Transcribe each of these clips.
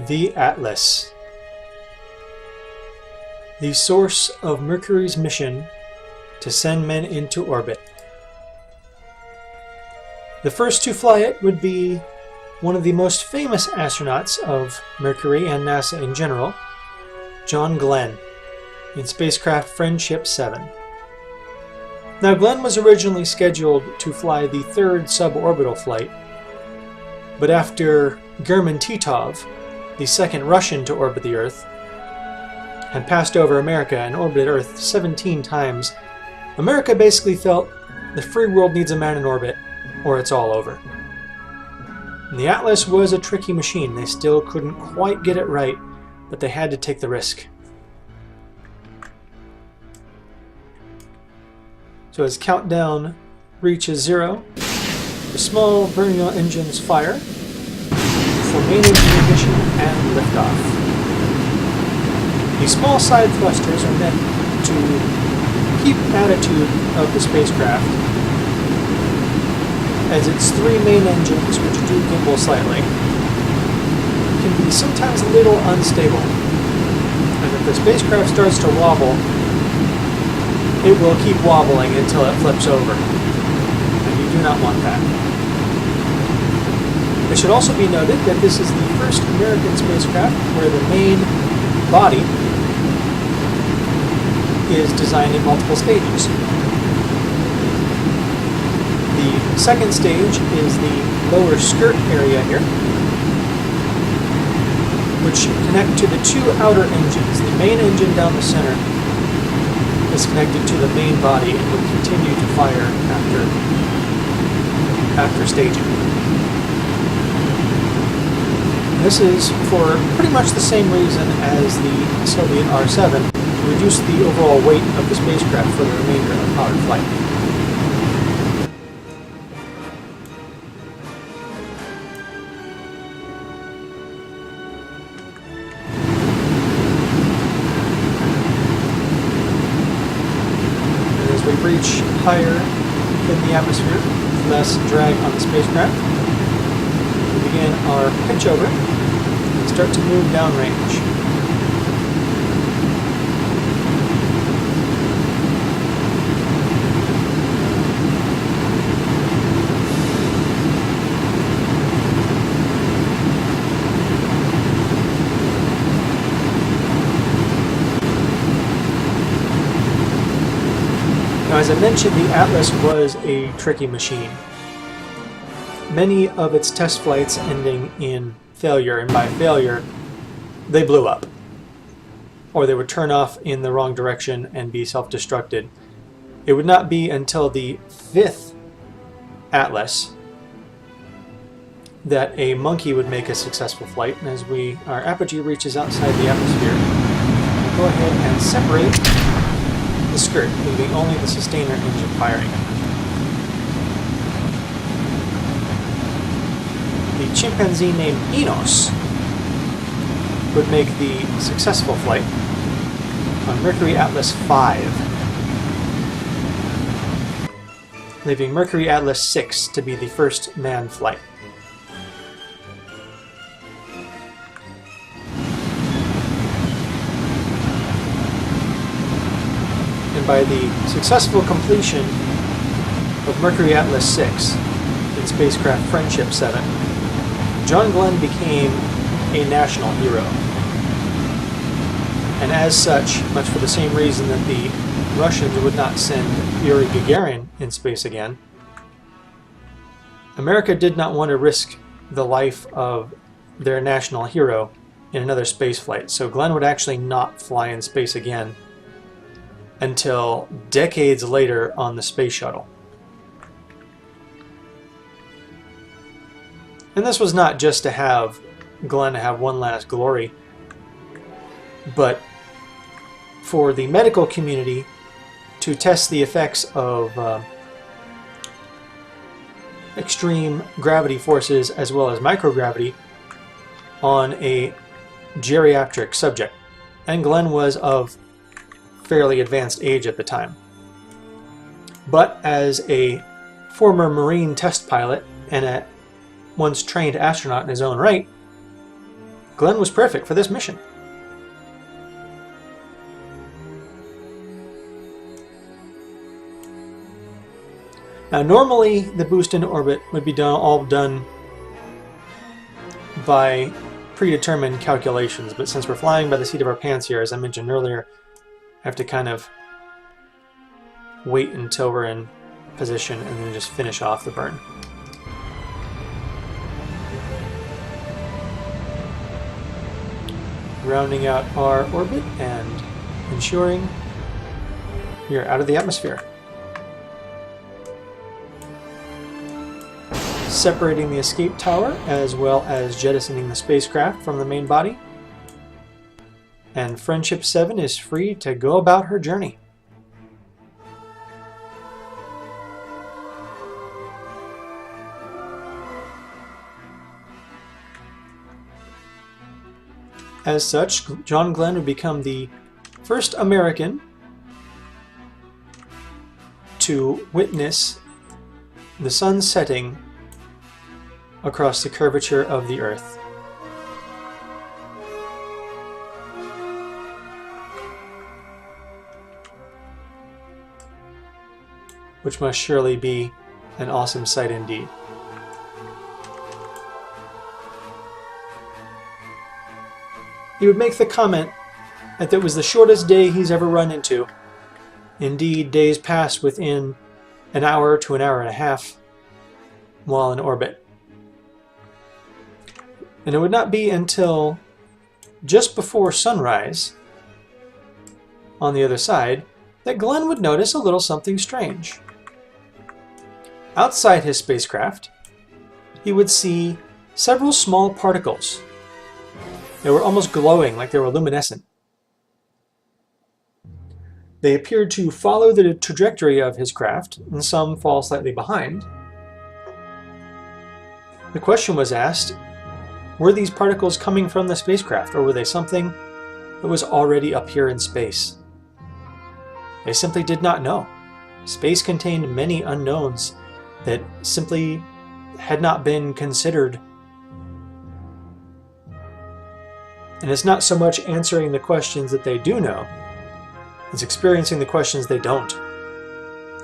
The Atlas. The source of Mercury's mission to send men into orbit. The first to fly it would be one of the most famous astronauts of Mercury and NASA in general, John Glenn, in spacecraft Friendship 7. Now, Glenn was originally scheduled to fly the third suborbital flight, but after German Titov, the second Russian to orbit the Earth, had passed over America and orbited Earth 17 times, America basically felt the free world needs a man in orbit, or it's all over. And the Atlas was a tricky machine. They still couldn't quite get it right, but they had to take the risk. So as countdown reaches 0, the small Vernal engines fire for main engine ignition and liftoff. The small side thrusters are meant to keep attitude of the spacecraft, as its three main engines, which do gimbal slightly, can be sometimes a little unstable. And if the spacecraft starts to wobble, it will keep wobbling until it flips over. And you do not want that. It should also be noted that this is the first American spacecraft where the main body is designed in multiple stages. The second stage is the lower skirt area here, which connect to the two outer engines. The main engine down the center is connected to the main body and will continue to fire after staging. This is for pretty much the same reason as the Soviet R-7, to reduce the overall weight of the spacecraft for the remainder of powered flight. And as we reach higher in the atmosphere, less drag on the spacecraft, we begin our pitch over and start to move downrange. Now, as I mentioned, the Atlas was a tricky machine. Many of its test flights ending in failure, and by failure, they blew up. Or they would turn off in the wrong direction and be self-destructed. It would not be until the fifth Atlas that a monkey would make a successful flight. And as our apogee reaches outside the atmosphere, we'll go ahead and separate the skirt, leaving only the sustainer engine firing. The chimpanzee named Enos would make the successful flight on Mercury-Atlas 5, leaving Mercury-Atlas 6 to be the first manned flight. And by the successful completion of Mercury-Atlas 6 in spacecraft Friendship 7, John Glenn became a national hero. And as such, much for the same reason that the Russians would not send Yuri Gagarin in space again, America did not want to risk the life of their national hero in another space flight. So Glenn would actually not fly in space again until decades later on the space shuttle. And this was not just to have Glenn have one last glory, but for the medical community to test the effects of extreme gravity forces as well as microgravity on a geriatric subject. And Glenn was of fairly advanced age at the time. But as a former Marine test pilot and a once trained astronaut in his own right, Glenn was perfect for this mission. Now, normally the boost into orbit would be all done by predetermined calculations, but since we're flying by the seat of our pants here, as I mentioned earlier, I have to kind of wait until we're in position and then just finish off the burn. Rounding out our orbit and ensuring we are out of the atmosphere. Separating the escape tower as well as jettisoning the spacecraft from the main body. And Friendship 7 is free to go about her journey. As such, John Glenn would become the first American to witness the sun setting across the curvature of the Earth. Which must surely be an awesome sight indeed. He would make the comment that it was the shortest day he's ever run into. Indeed, days passed within an hour to an hour and a half while in orbit. And it would not be until just before sunrise on the other side that Glenn would notice a little something strange. Outside his spacecraft, he would see several small particles. They were almost glowing, like they were luminescent. They appeared to follow the trajectory of his craft, and some fall slightly behind. The question was asked, were these particles coming from the spacecraft, or were they something that was already up here in space? They simply did not know. Space contained many unknowns that simply had not been considered. And it's not so much answering the questions that they do know, it's experiencing the questions they don't.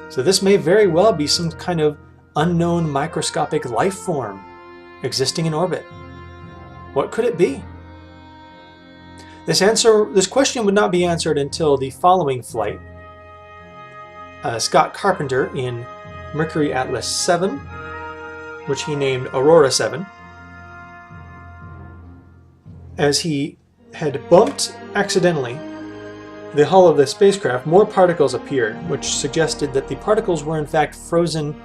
So this may very well be some kind of unknown microscopic life form existing in orbit. What could it be? This question would not be answered until the following flight. Scott Carpenter in Mercury-Atlas 7, which he named Aurora 7, as he had bumped accidentally the hull of the spacecraft, more particles appeared, which suggested that the particles were in fact frozen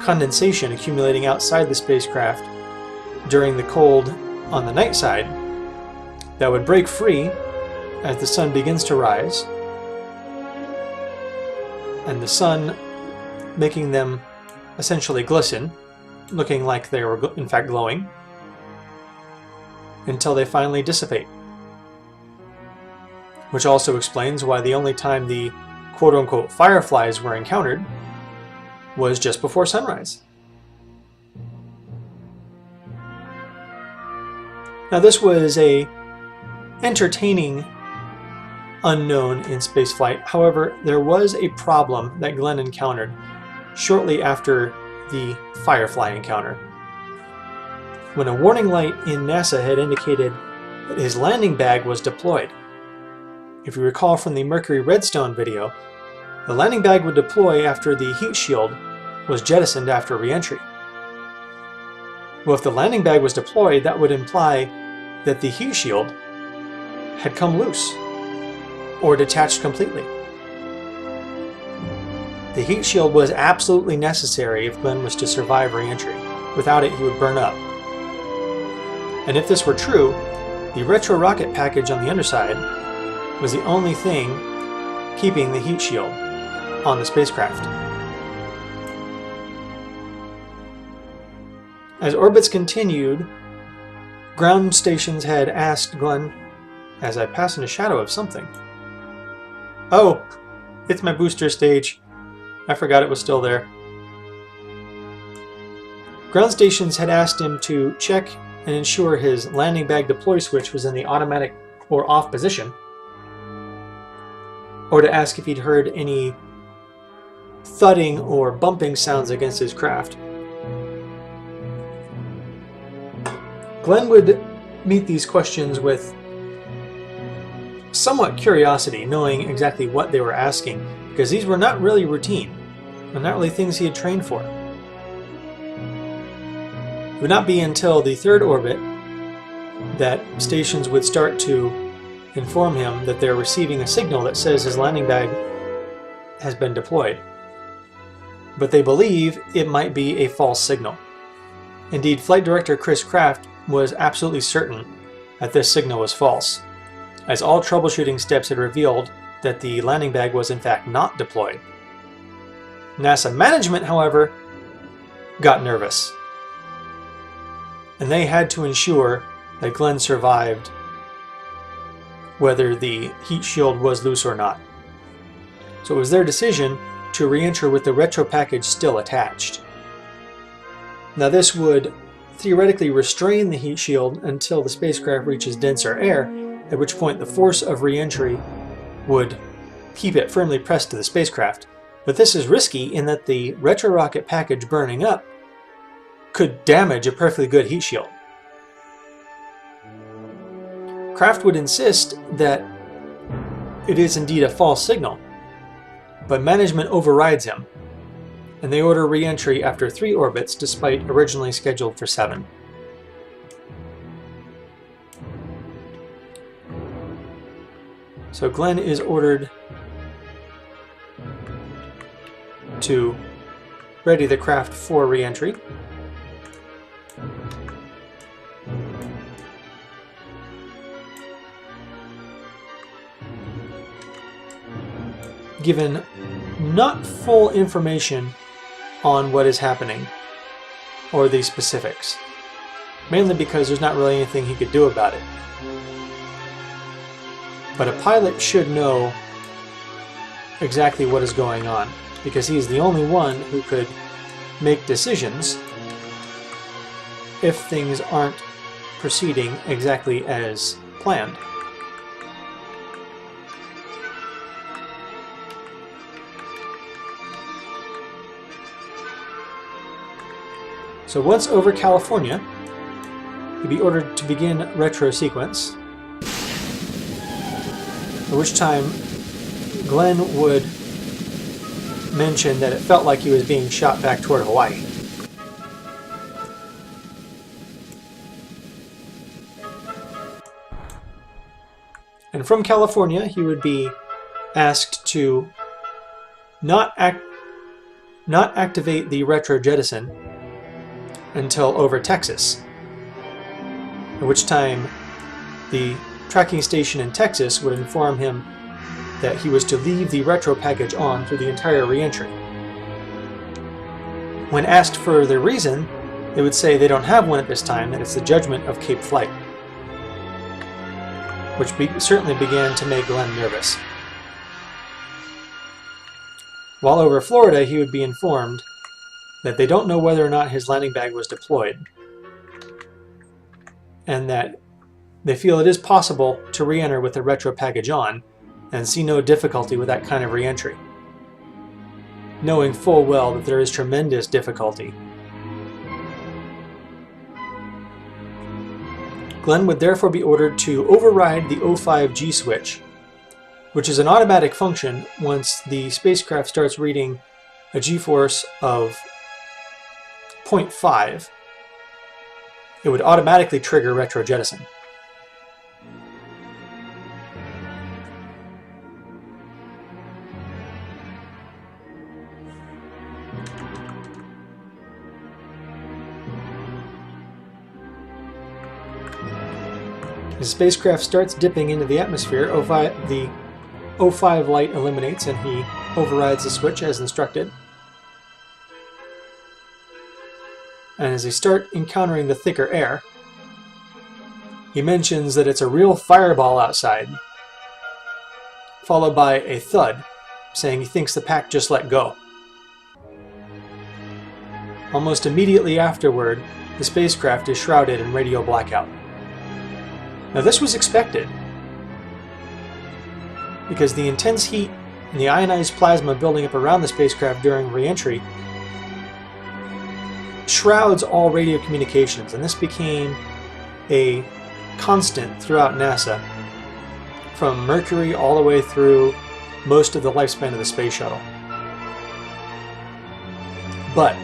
condensation accumulating outside the spacecraft during the cold on the night side that would break free as the sun begins to rise, and the sun making them essentially glisten, looking like they were in fact glowing, until they finally dissipate. Which also explains why the only time the quote-unquote fireflies were encountered was just before sunrise. Now this was a entertaining unknown in spaceflight. However, there was a problem that Glenn encountered shortly after the firefly encounter, when a warning light in NASA had indicated that his landing bag was deployed. If you recall from the Mercury Redstone video, the landing bag would deploy after the heat shield was jettisoned after re-entry. Well, if the landing bag was deployed, that would imply that the heat shield had come loose or detached completely. The heat shield was absolutely necessary if Glenn was to survive re-entry. Without it, he would burn up. And if this were true, the retro rocket package on the underside was the only thing keeping the heat shield on the spacecraft. As orbits continued, ground stations had asked Glenn, as I pass in the shadow of something. Oh, it's my booster stage. I forgot it was still there. Ground stations had asked him to check and ensure his landing bag deploy switch was in the automatic or off position, or to ask if he'd heard any thudding or bumping sounds against his craft. Glenn would meet these questions with somewhat curiosity, knowing exactly what they were asking, because these were not really routine, and not really things he had trained for. It would not be until the third orbit that stations would start to inform him that they're receiving a signal that says his landing bag has been deployed. But they believe it might be a false signal. Indeed, Flight Director Chris Kraft was absolutely certain that this signal was false, as all troubleshooting steps had revealed that the landing bag was in fact not deployed. NASA management, however, got nervous, and they had to ensure that Glenn survived whether the heat shield was loose or not. So it was their decision to re-enter with the retro package still attached. Now this would theoretically restrain the heat shield until the spacecraft reaches denser air, at which point the force of re-entry would keep it firmly pressed to the spacecraft. But this is risky in that the retro rocket package burning up could damage a perfectly good heat shield. Kraft would insist that it is indeed a false signal, but management overrides him, and they order re-entry after 3 orbits despite originally scheduled for 7. So Glenn is ordered to ready the craft for re-entry. Given not full information on what is happening or the specifics, mainly because there's not really anything he could do about it. But a pilot should know exactly what is going on, because he is the only one who could make decisions if things aren't proceeding exactly as planned. So once over California, he'd be ordered to begin retro sequence, at which time Glenn would mention that it felt like he was being shot back toward Hawaii. And from California, he would be asked to not activate the retro jettison until over Texas, at which time the tracking station in Texas would inform him that he was to leave the retro package on through the entire re-entry. When asked for the reason, they would say they don't have one at this time, that it's the judgment of Cape Flight, which certainly began to make Glenn nervous. While over Florida, he would be informed that they don't know whether or not his landing bag was deployed, and that they feel it is possible to re-enter with the retro package on, and see no difficulty with that kind of re-entry, knowing full well that there is tremendous difficulty. Glenn would therefore be ordered to override the O5 G switch, which is an automatic function once the spacecraft starts reading a G-force of 0.5, it would automatically trigger retro jettison. As the spacecraft starts dipping into the atmosphere, the O5 light eliminates and he overrides the switch as instructed. And as they start encountering the thicker air, he mentions that it's a real fireball outside, followed by a thud, saying he thinks the pack just let go. Almost immediately afterward, the spacecraft is shrouded in radio blackout. Now this was expected, because the intense heat and the ionized plasma building up around the spacecraft during re-entry shrouds all radio communications, and this became a constant throughout NASA, from Mercury all the way through most of the lifespan of the space shuttle. But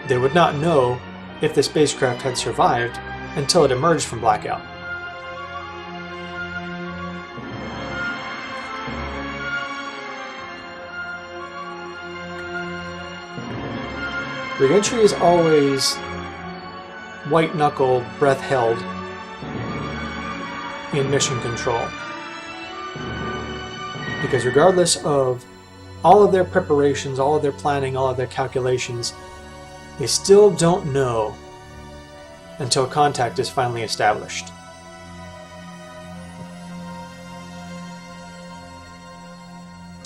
they would not know if the spacecraft had survived until it emerged from blackout. Re-entry is always white-knuckled, breath-held in mission control. Because regardless of all of their preparations, all of their planning, all of their calculations, they still don't know until contact is finally established.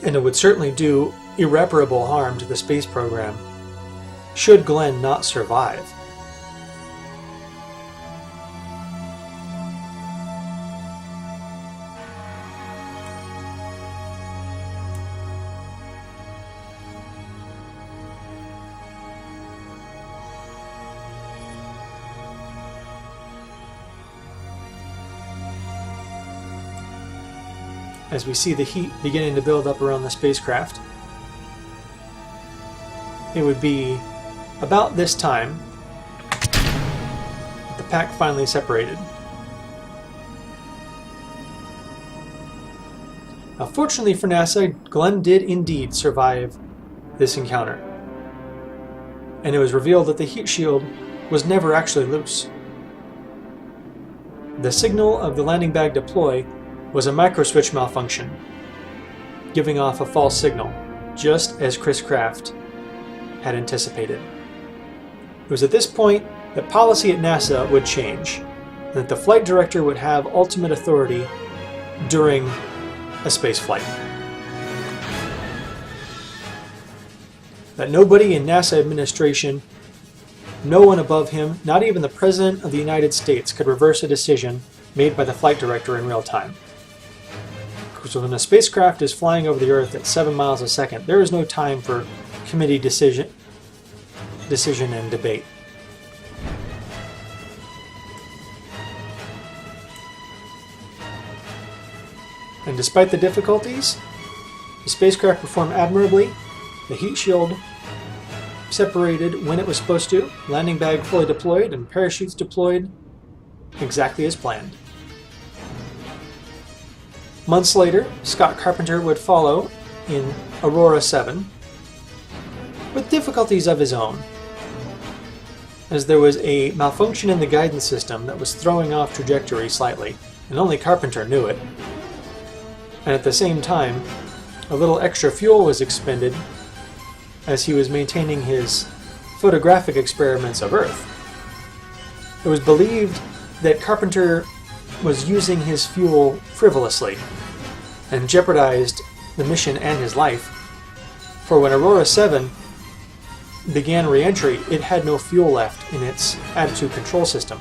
And it would certainly do irreparable harm to the space program should Glenn not survive. As we see the heat beginning to build up around the spacecraft, it would be about this time that the pack finally separated. Now, fortunately for NASA, Glenn did indeed survive this encounter, and it was revealed that the heat shield was never actually loose. The signal of the landing bag deploy was a microswitch malfunction, giving off a false signal, just as Chris Kraft had anticipated. It was at this point that policy at NASA would change, and that the flight director would have ultimate authority during a space flight. That nobody in NASA administration, no one above him, not even the President of the United States, could reverse a decision made by the flight director in real time. Because when a spacecraft is flying over the Earth at 7 miles a second, there is no time for committee decision and debate. And despite the difficulties, the spacecraft performed admirably. The heat shield separated when it was supposed to, landing bag fully deployed, and parachutes deployed exactly as planned. Months later, Scott Carpenter would follow in Aurora 7, with difficulties of his own, as there was a malfunction in the guidance system that was throwing off trajectory slightly, and only Carpenter knew it. And at the same time, a little extra fuel was expended as he was maintaining his photographic experiments of Earth. It was believed that Carpenter was using his fuel frivolously and jeopardized the mission and his life, for when Aurora 7 began re-entry, it had no fuel left in its attitude control system.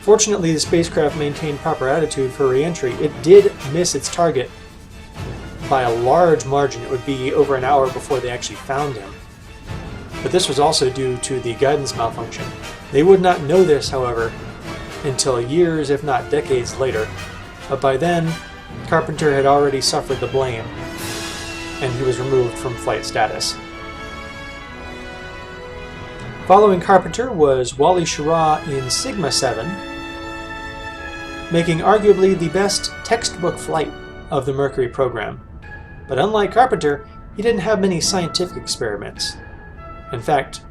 Fortunately, the spacecraft maintained proper attitude for re-entry. It did miss its target by a large margin. It would be over an hour before they actually found him. But this was also due to the guidance malfunction. They would not know this, however, until years, if not decades later. But by then, Carpenter had already suffered the blame, and he was removed from flight status. Following Carpenter was Wally Schirra in Sigma 7, making arguably the best textbook flight of the Mercury program. But unlike Carpenter, he didn't have many scientific experiments. In fact,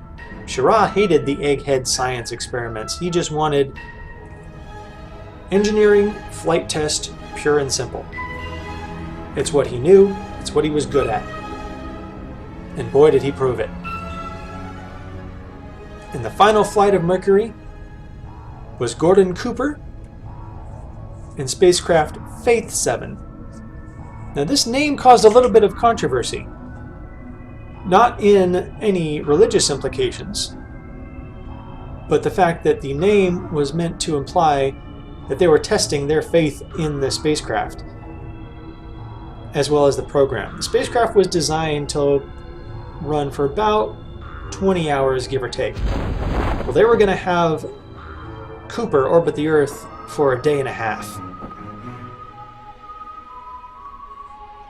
Schirra hated the egghead science experiments. He just wanted engineering flight test, pure and simple. It's what he knew, it's what he was good at. And boy did he prove it. In the final flight of Mercury was Gordon Cooper in spacecraft Faith 7. Now this name caused a little bit of controversy. Not in any religious implications, but the fact that the name was meant to imply that they were testing their faith in the spacecraft, as well as the program. The spacecraft was designed to run for about 20 hours, give or take. Well, they were going to have Cooper orbit the Earth for a day and a half.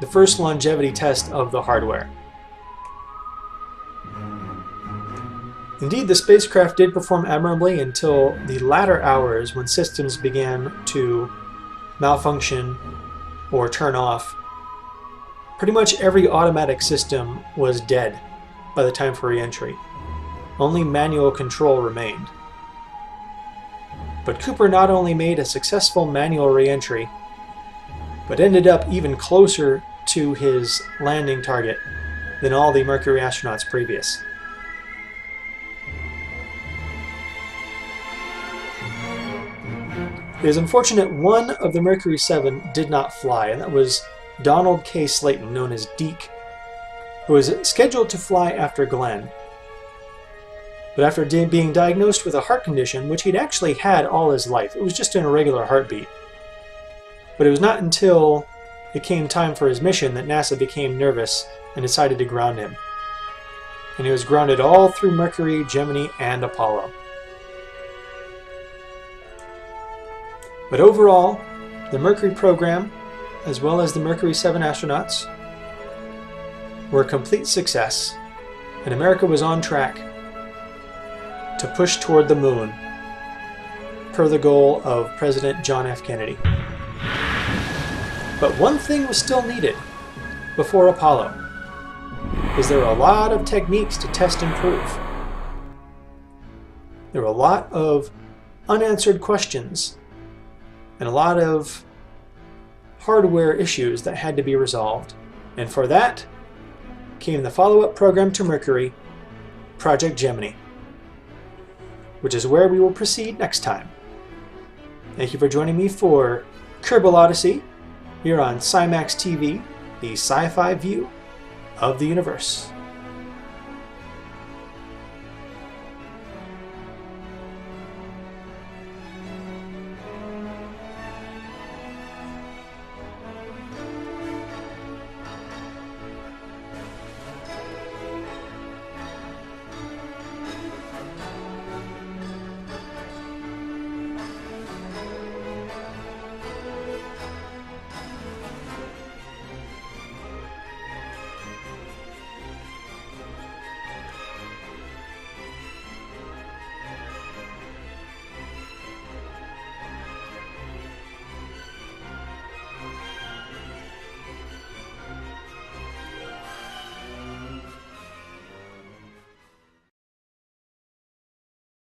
The first longevity test of the hardware. Indeed, the spacecraft did perform admirably until the latter hours when systems began to malfunction or turn off. Pretty much every automatic system was dead by the time for re-entry. Only manual control remained. But Cooper not only made a successful manual re-entry, but ended up even closer to his landing target than all the Mercury astronauts previous. It is unfortunate one of the Mercury 7 did not fly, and that was Donald K. Slayton, known as Deke, who was scheduled to fly after Glenn. But after being diagnosed with a heart condition, which he'd actually had all his life, it was just an irregular heartbeat. But it was not until it came time for his mission that NASA became nervous and decided to ground him. And he was grounded all through Mercury, Gemini, and Apollo. But overall, the Mercury program, as well as the Mercury 7 astronauts, were a complete success, and America was on track to push toward the moon, per the goal of President John F. Kennedy. But one thing was still needed before Apollo, is there were a lot of techniques to test and prove. There were a lot of unanswered questions and a lot of hardware issues that had to be resolved. And for that came the follow-up program to Mercury, Project Gemini, which is where we will proceed next time. Thank you for joining me for KerbalOdyssey here on SciMAX TV, the sci-fi view of the universe.